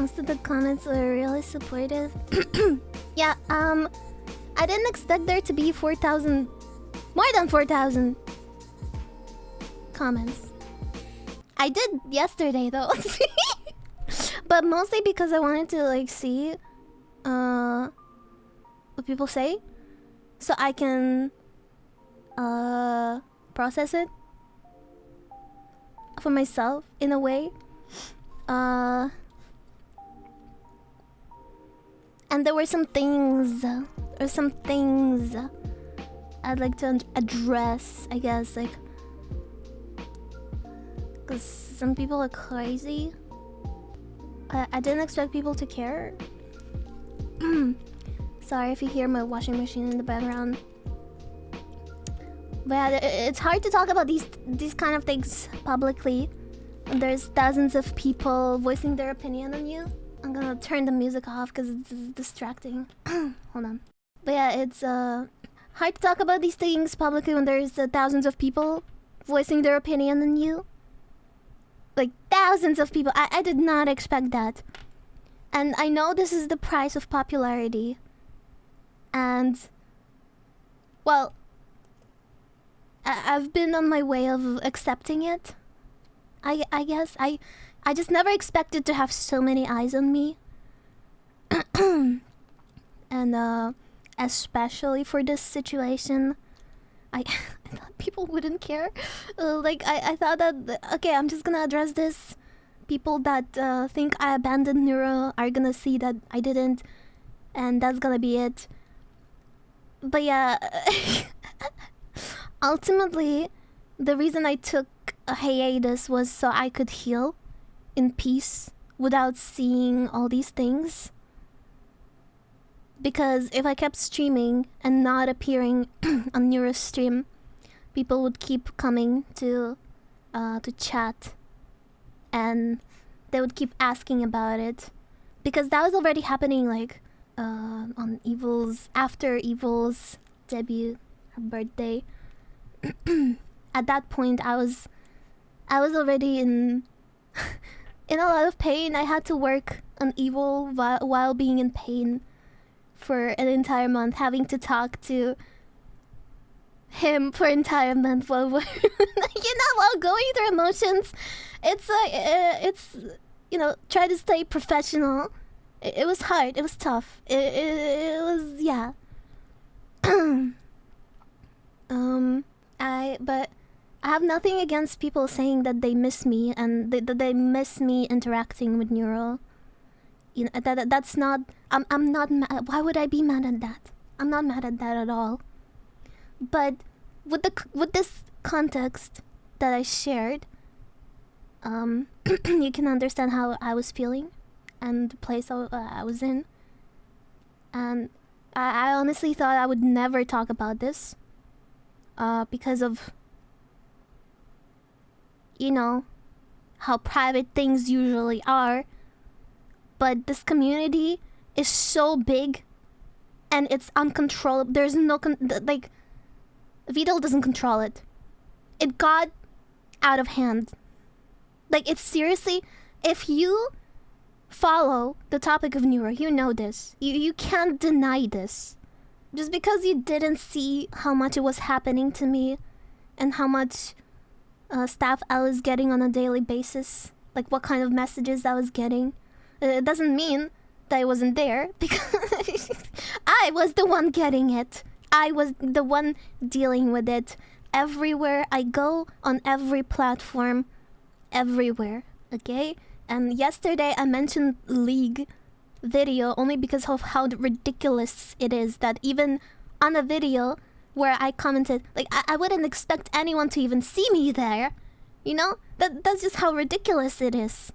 Most of the comments were really supportive. Yeah, I didn't expect there to be 4,000... more than 4,000 comments. I did yesterday though. But mostly because I wanted to like see what people say, so I can process it for myself in a way. And there were some things I'd like to address, I guess, like, because some people are crazy. I didn't expect people to care. Sorry if you hear my washing machine in the background. But yeah, it's hard to talk about these kind of things publicly. There's thousands of people voicing their opinion on you. I'm gonna turn the music off because it's distracting. Hold on. But yeah, it's hard to talk about these things publicly when there's thousands of people voicing their opinion on you. Like thousands of people. I did not expect that. And I know this is the price of popularity. And well, I've been on my way of accepting it. I guess I just never expected to have so many eyes on me. And especially for this situation, I thought people wouldn't care. Like I thought that, okay, I'm just gonna address this. People that think I abandoned Neuro are gonna see that I didn't, and that's gonna be it. But yeah, ultimately, the reason I took a hiatus was so I could heal in peace without seeing all these things. Because if I kept streaming and not appearing on Neuro's stream, people would keep coming to chat, and they would keep asking about it, because that was already happening, like on Evil's, after Evil's debut, her birthday. At that point, I was already in a lot of pain. I had to work on Evil while being in pain for an entire month, having to talk to him for an entire month while while going through emotions. It's like it's try to stay professional. It was hard. It was tough. It was, yeah. But I have nothing against people saying that they miss me and that they miss me interacting with Neural. That's not. I'm not mad. Why would I be mad at that? I'm not mad at that at all. But with this context that I shared, you can understand how I was feeling and the place I was in. And I honestly thought I would never talk about this, because of how private things usually are. But this community is so big, and it's uncontrollable. There's no like, Vedal doesn't control it. It got out of hand. Like, it's seriously, if you follow the topic of Neuro, you know this. You can't deny this. Just because you didn't see how much it was happening to me, and how much stuff I was getting on a daily basis, like what kind of messages I was getting, it doesn't mean that I wasn't there, because I was the one getting it. I was the one dealing with it everywhere I go, on every platform, everywhere, okay? And yesterday I mentioned League video only because of how ridiculous it is that even on a video where I commented, like, I wouldn't expect anyone to even see me there, that's just how ridiculous it is.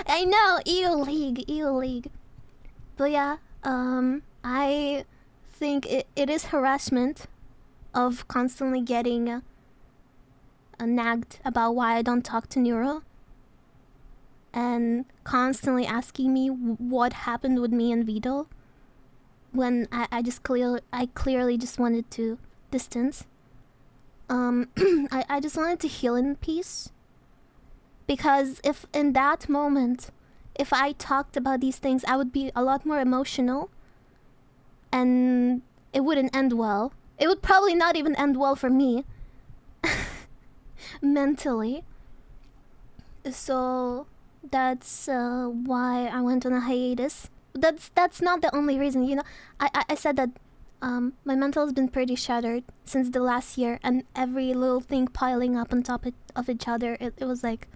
I know, EU League. But yeah, I think it is harassment of constantly getting nagged about why I don't talk to Neuro, and constantly asking me what happened with me and Vedal, when I clearly just wanted to distance. I just wanted to heal in peace. Because if in that moment if I talked about these things, I would be a lot more emotional, and it wouldn't end well. It would probably not even end well for me mentally. So that's why I went on a hiatus. That's not the only reason, you know. I said that my mental has been pretty shattered since the last year, and every little thing piling up on top of each other. It was like,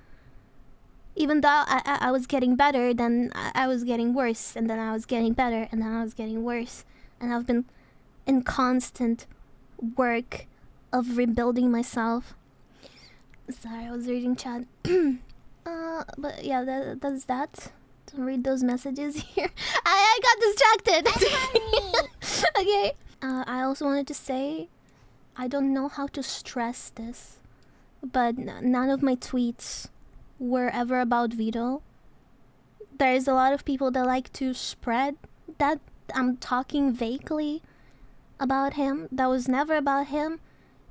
even though I was getting better, then I was getting worse, and then I was getting better, and then I was getting worse. And I've been in constant work of rebuilding myself. Sorry, I was reading chat. But yeah, that's that. Don't read those messages here. I got distracted. Okay. I also wanted to say, I don't know how to stress this, but none of my tweets were ever about Vedal. There's a lot of people that like to spread that I'm talking vaguely about him. That was never about him.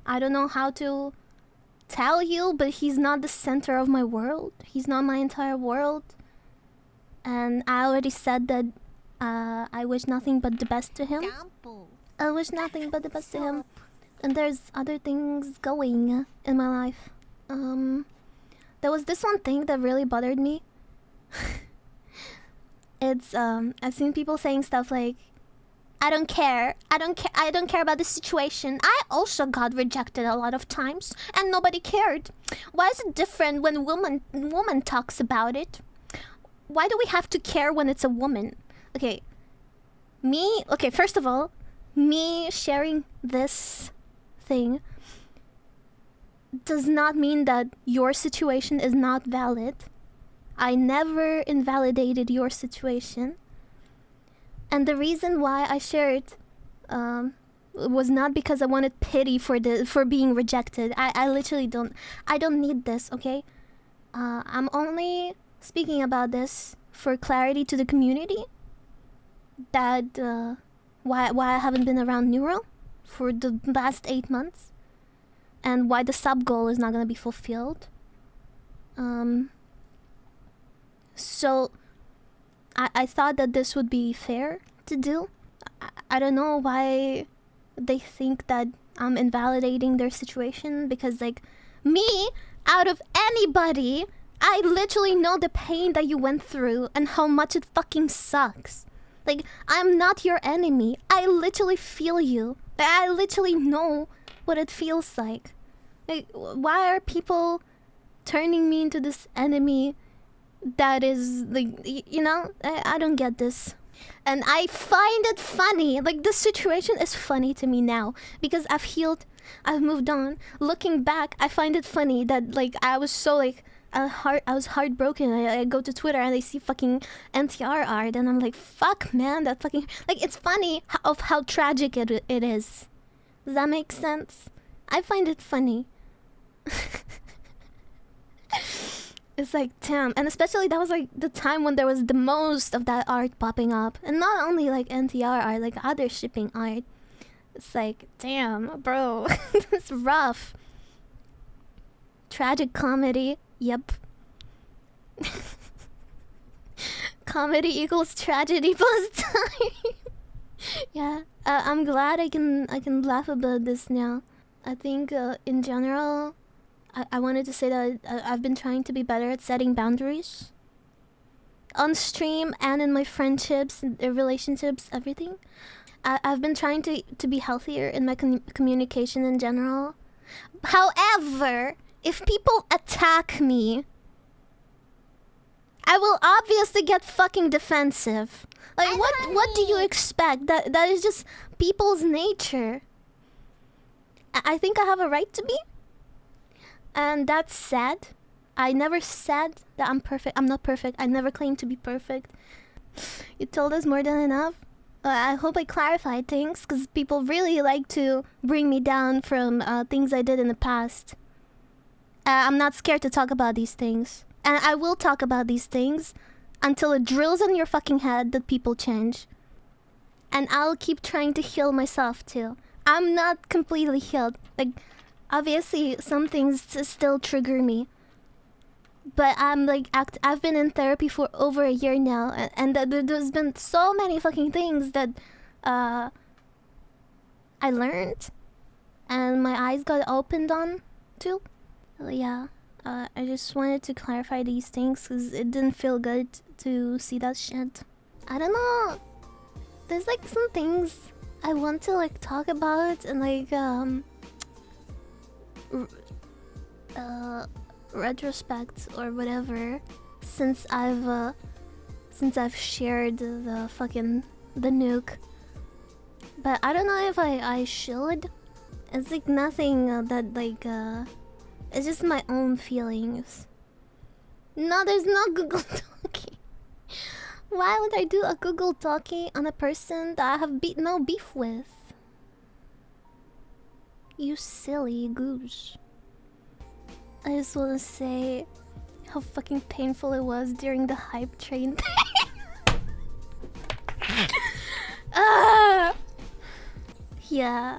I don't know how to tell you, but he's not the center of my world. He's not my entire world. And I already said that I wish nothing but the best to him. I wish nothing but the best to him. And there's other things going in my life. There was this one thing that really bothered me. It's I've seen people saying stuff like, I don't care about the situation. I also got rejected a lot of times and nobody cared. Why is it different when woman talks about it? Why do we have to care when it's a woman? Okay, first of all, me sharing this thing does not mean that your situation is not valid. I never invalidated your situation. And the reason why I shared was not because I wanted pity for being rejected. I literally don't need this, okay? I'm only speaking about this for clarity to the community that why I haven't been around Neuro for the last 8 months, and why the sub goal is not gonna be fulfilled. So I thought that this would be fair to do. I don't know why they think that I'm invalidating their situation, because like me, out of anybody, I literally know the pain that you went through and how much it fucking sucks. Like, I'm not your enemy. I literally feel you. I literally know what it feels like. Like, why are people turning me into this enemy that is, like, you know? I don't get this. And I find it funny. Like, this situation is funny to me now because I've healed. I've moved on. Looking back, I find it funny that, like, I was so, like, I was heartbroken. I go to Twitter and I see fucking NTR art and I'm like, fuck, man, that fucking... Like, it's funny of how tragic it is. Does that make sense? I find it funny. It's like, damn. And especially that was like the time when there was the most of that art popping up. And not only like NTR art, like other shipping art. It's like, damn, bro. It's rough. Tragic comedy. Yep. Comedy equals tragedy plus time. Yeah. I'm glad I can laugh about this now. I think in general, I wanted to say that I've been trying to be better at setting boundaries. On stream and in my friendships, relationships, everything. I've been trying to be healthier in my communication in general. However, if people attack me, I will obviously get fucking defensive. Like, what do you expect? That is just people's nature. I think I have a right to be. And that's sad. I never said that I'm perfect. I'm not perfect. I never claimed to be perfect. You told us more than enough. I hope I clarified things, because people really like to bring me down from things I did in the past. I'm not scared to talk about these things. And I will talk about these things until it drills in your fucking head that people change. And I'll keep trying to heal myself too. I'm not completely healed. Like, obviously, some things still trigger me. But I'm like, I've been in therapy for over a year now, and there's been so many fucking things that I learned, and my eyes got opened on too. Yeah, I just wanted to clarify these things because it didn't feel good to see that shit. I don't know. There's like some things I want to like talk about and like retrospect or whatever since I've shared the fucking the nuke. But I don't know if I should. It's like nothing that like it's just my own feelings. No, there's no Google Talkie. Why would I do a Google Talkie on a person that I have no beef with? You silly goose. I just want to say how fucking painful it was during the hype train thing. Yeah.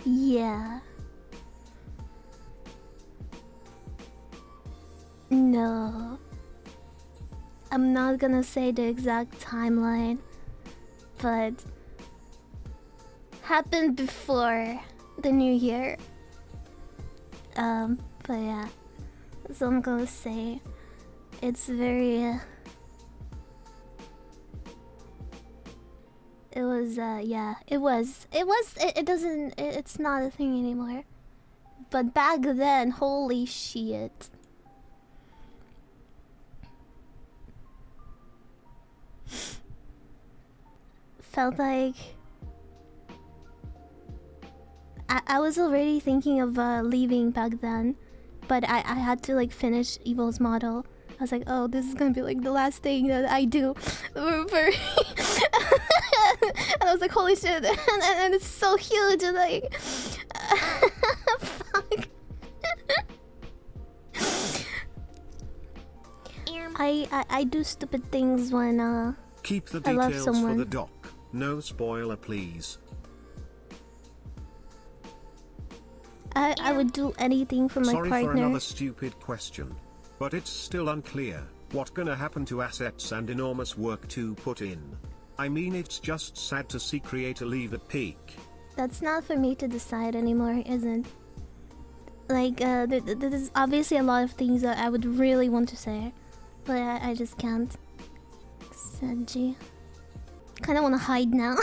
Yeah. No. I'm not gonna say the exact timeline, but happened before the new year. But yeah. So I'm gonna say it's very it was yeah, it's not a thing anymore. But back then, holy shit. Felt like I was already thinking of leaving back then, but I had to like finish Evil's model. I was like, oh, this is gonna be like the last thing that I do. And I was like, holy shit, and it's so huge, and like, fuck. I do stupid things when keep the I love details someone. for the doc. No spoiler, please. I would do anything for my Sorry partner. for another stupid question, but it's still unclear what gonna happen to assets and enormous work to put in. I mean, it's just sad to see creator leave at peak. That's not for me to decide anymore, isn't? Like, there's obviously a lot of things that I would really want to say, but I just can't. Sanji. Kinda wanna hide now.